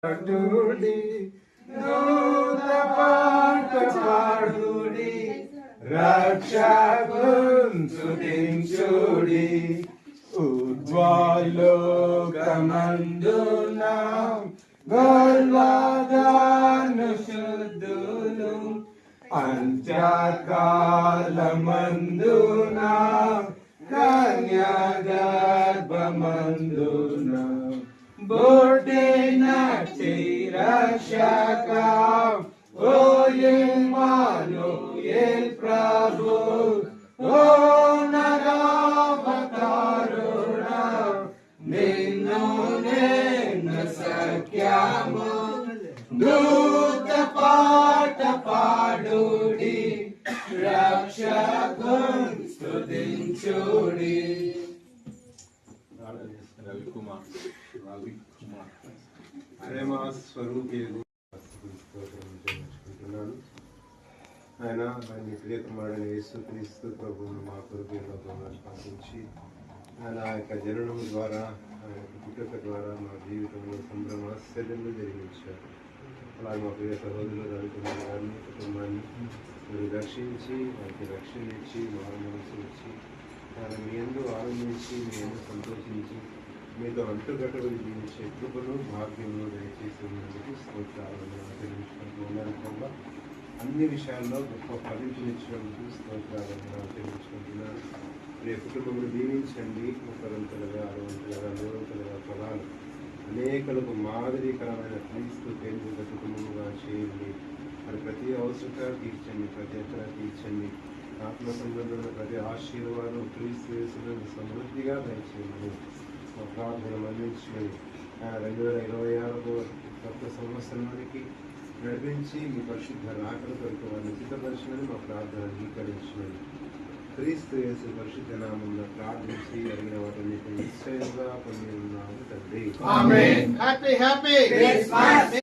పాడుడి దూత పాట పాడుడి రక్షకున్ స్తుతించుడి ఉద్వాలోకమందున గొల్వగాను శుద్ధులు అంత్యకాలమందున కన్యాగర్భమందున బోర్డేన రక్షక ఓ ఇమ్మానుయేల్ ప్రభు ఓ నరావతారుణ నిన్ను నేను సఖ్యము దూత పాట పాడుడి రక్షకున్ స్తుతించుడి. ప్రేమ స్వరూపీయుడు ఆయన మీ ప్రియకుమారుడైన యేసుక్రీస్తు ప్రభువును మా కొరకు పంపించి ఆయన యొక్క జననం ద్వారా ఆయన పుట్టుక ద్వారా మా జీవితంలో సంభ్రమ ఆశ్చర్యంలో జరిగించారు. అలాగే మా ప్రియ సహోదరులు రవికుమార్ గారిని కుటుంబాన్ని మీరు రక్షించి వారికి రక్షణ ఇచ్చి మారు మనసు ఇచ్చి ఆయన మీ ఎందు ఆనందించి మీ ఎందు సంతోషించి మీతో అంటుగట్టబడి జీవించే కృపను భాగ్యంలో దయచేసి ఉన్నందుకు స్తోత్రాలను ఆచరించుకుంటున్నా. అన్ని విషయాల్లో గొప్ప ఫలింపునిచ్చినందుకు స్తోత్రాలను ఆచరించుకుంటున్నాను. రేపు కుటుంబమును దీవించండి. ముప్పదంతలుగా 60 100 ఫలాలు అనేకలకు మాదిరికరమైన క్రీస్తు కేంద్రిత కుటుంబముగా చేయండి. మరి ప్రతి అవసరత తీర్చండి, ప్రతి ఎక్కడ తీర్చండి. ఆత్మ సంబంధమైన ప్రతి ఆశీర్వాదం క్రీస్తు యేసునందు సమృద్ధిగా దయచేయండి. మా ప్రార్థన మన్నించండి. 2026 కొత్త సంవత్సరానికి నడిపించి మీ పరిశుద్ధ రాకడ కొరకు వారిని సిద్ధపరచమని మా ప్రార్థన అంగీకరించమని క్రీస్తు యేసు పరిశుద్ధ నామమున ప్రార్థించి అడిగిన వాటిని నిశ్చయంగా పొంది ఉన్నాము తండ్రి.